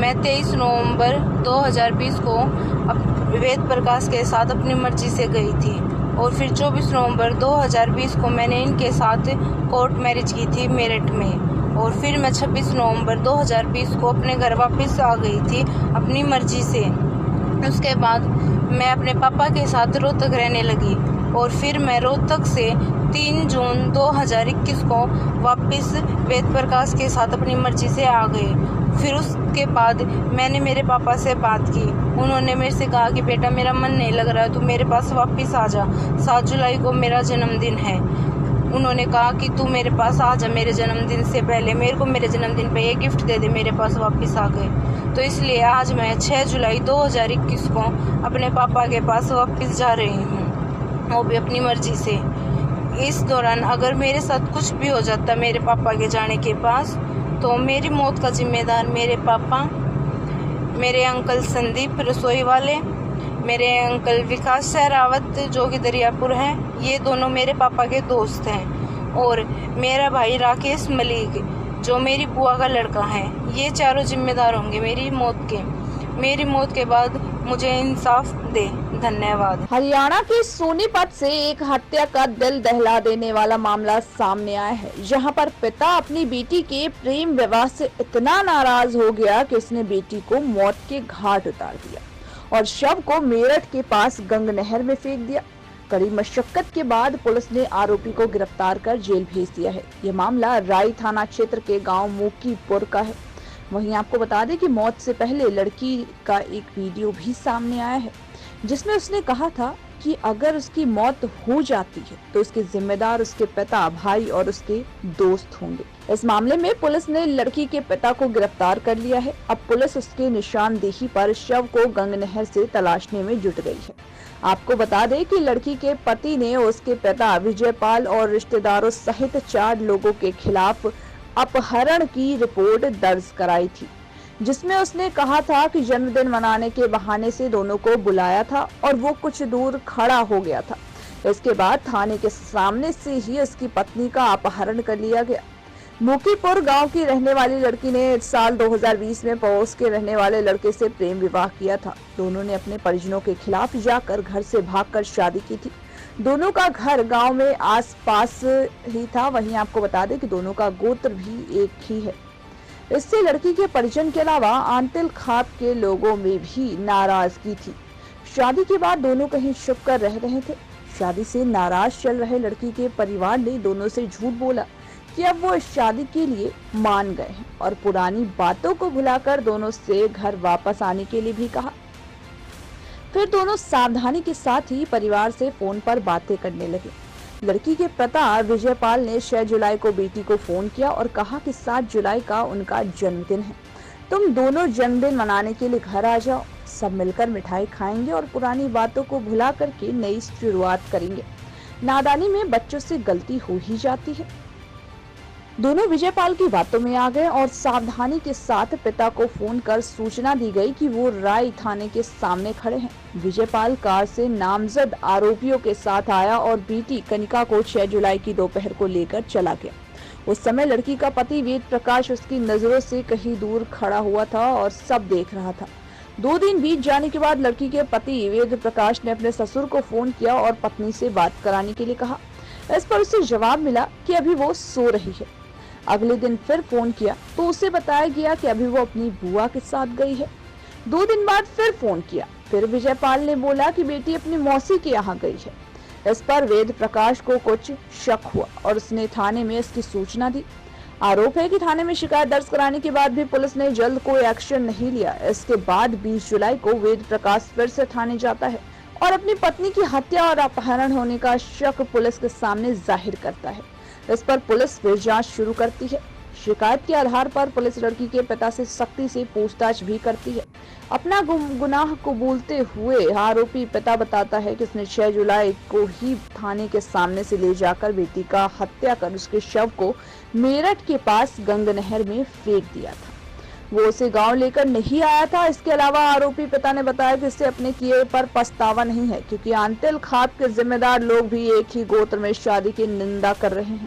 मैं 23 नवंबर 2020 को वेद प्रकाश के साथ अपनी मर्जी से गई थी और फिर 24 नवंबर 2020 को मैंने इनके साथ कोर्ट मैरिज की थी मेरठ में। और फिर मैं 26 नवंबर 2020 को अपने घर वापस आ गई थी अपनी मर्जी से। उसके बाद मैं अपने पापा के साथ रोहतक रहने लगी और फिर मैं रोहतक से 3 जून 2021 को वापस वेद प्रकाश के साथ अपनी मर्जी से आ गई। फिर उसके बाद मैंने मेरे पापा से बात की। उन्होंने मेरे से कहा कि बेटा मेरा मन नहीं लग रहा है, तू मेरे पास वापस आ जा। 7 जुलाई को मेरा जन्मदिन है। उन्होंने कहा कि तू मेरे पास आ जा, मेरे जन्मदिन से पहले मेरे को मेरे जन्मदिन पे ये गिफ्ट दे दे, मेरे पास वापस आ गए। तो इसलिए आज मैं 6 जुलाई 2021 को अपने पापा के पास वापस जा रही हूँ, वो भी अपनी मर्जी से। इस दौरान अगर मेरे साथ कुछ भी हो जाता मेरे पापा के जाने के पास, तो मेरी मौत का जिम्मेदार मेरे पापा, मेरे अंकल संदीप रसोई वाले, मेरे अंकल विकास सहरावत जो कि दरियापुर हैं, ये दोनों मेरे पापा के दोस्त हैं, और मेरा भाई राकेश मलिक जो मेरी बुआ का लड़का है। ये चारों जिम्मेदार होंगे मेरी मौत के। मेरी मौत के बाद मुझे इंसाफ दे। धन्यवाद। हरियाणा के सोनीपत से एक हत्या का दिल दहला देने वाला मामला सामने आया है, जहां पर पिता अपनी बेटी के प्रेम विवाह से इतना नाराज हो गया कि उसने बेटी को मौत के घाट उतार दिया और शव को मेरठ के पास गंग नहर में फेंक दिया। कड़ी मशक्कत के बाद पुलिस ने आरोपी को गिरफ्तार कर जेल भेज दिया है। यह मामला राई थाना क्षेत्र के गांव मोकीपुर का है। वहीं आपको बता दें कि मौत से पहले लड़की का एक वीडियो भी सामने आया है, जिसमें उसने कहा था कि अगर उसकी मौत हो जाती है तो उसके जिम्मेदार उसके पिता, भाई और उसके दोस्त होंगे। इस मामले में पुलिस ने लड़की के पिता को गिरफ्तार कर लिया है। अब पुलिस उसके निशानदेही पर शव को गंग नहर से तलाशने में जुट गई है। आपको बता दें कि लड़की के पति ने उसके पिता विजयपाल और रिश्तेदारों सहित 4 लोगों के खिलाफ अपहरण की रिपोर्ट दर्ज कराई थी, जिसमें उसने कहा था कि जन्मदिन मनाने के बहाने से दोनों को बुलाया था और वो कुछ दूर खड़ा हो गया था। इसके बाद थाने के सामने से ही उसकी पत्नी का अपहरण कर लिया गया। मोकीपुर गांव की रहने वाली लड़की ने साल 2020 में पड़ोस के रहने वाले लड़के से प्रेम विवाह किया था। दोनों ने अपने परिजनों के खिलाफ जाकर घर से भागकर शादी की थी। दोनों का घर गांव में आसपास ही था। वहीं आपको बता दें कि दोनों का गोत्र भी एक ही है। इससे लड़की के परिजन के अलावा आंतिल खाप के लोगों में भी नाराजगी थी। शादी के बाद दोनों कहीं छुप कर रह रहे थे। शादी से नाराज चल रहे लड़की के परिवार ने दोनों से झूठ बोला कि अब वो इस शादी के लिए मान गए हैं और पुरानी बातों को भुलाकर दोनों से घर वापस आने के लिए भी कहा। फिर दोनों सावधानी के साथ ही परिवार से फोन पर बातें करने लगे। लड़की के पिता विजयपाल ने 6 जुलाई को बेटी को फोन किया और कहा कि 7 जुलाई का उनका जन्मदिन है, तुम दोनों जन्मदिन मनाने के लिए घर आ जाओ, सब मिलकर मिठाई खाएंगे और पुरानी बातों को भुला करके नई शुरुआत करेंगे। नादानी में बच्चों से गलती हो ही जाती है। दोनों विजयपाल की बातों में आ गए और सावधानी के साथ पिता को फोन कर सूचना दी गई कि वो राय थाने के सामने खड़े हैं। विजयपाल कार से नामजद आरोपियों के साथ आया और बेटी कनिका को 6 जुलाई की दोपहर को लेकर चला गया। उस समय लड़की का पति वेद प्रकाश उसकी नजरों से कहीं दूर खड़ा हुआ था और सब देख रहा था। 2 दिन बीत जाने के बाद लड़की के पति वेद प्रकाश ने अपने ससुर को फोन किया और पत्नी से बात कराने के लिए कहा। इस पर उसे जवाब मिला कि अभी वो सो रही है। अगले दिन फिर फोन किया तो उसे बताया गया कि अभी वो अपनी बुआ के साथ गई है। 2 दिन बाद फिर फोन किया, फिर विजयपाल ने बोला कि बेटी अपनी मौसी के यहाँ गई है। इस पर वेद प्रकाश को कुछ शक हुआ और उसने थाने में इसकी सूचना दी। आरोप है कि थाने में शिकायत दर्ज कराने के बाद भी पुलिस ने जल्द कोई एक्शन नहीं लिया। इसके बाद 20 जुलाई को वेद प्रकाश फिर से थाने जाता है और अपनी पत्नी की हत्या और अपहरण होने का शक पुलिस के सामने जाहिर करता है। इस पर पुलिस फिर जांच शुरू करती है। शिकायत के आधार पर पुलिस लड़की के पिता से सख्ती से पूछताछ भी करती है। अपना गुनाह कबूलते हुए आरोपी पिता बताता है कि उसने 6 जुलाई को ही थाने के सामने से ले जाकर बेटी का हत्या कर उसके शव को मेरठ के पास गंग नहर में फेंक दिया था। वो उसे गांव लेकर नहीं आया था। इसके अलावा आरोपी पिता ने बताया कि इससे अपने किए पर पछतावा नहीं है, क्योंकि आंतिल खाप के जिम्मेदार लोग भी एक ही गोत्र में शादी की निंदा कर रहे हैं।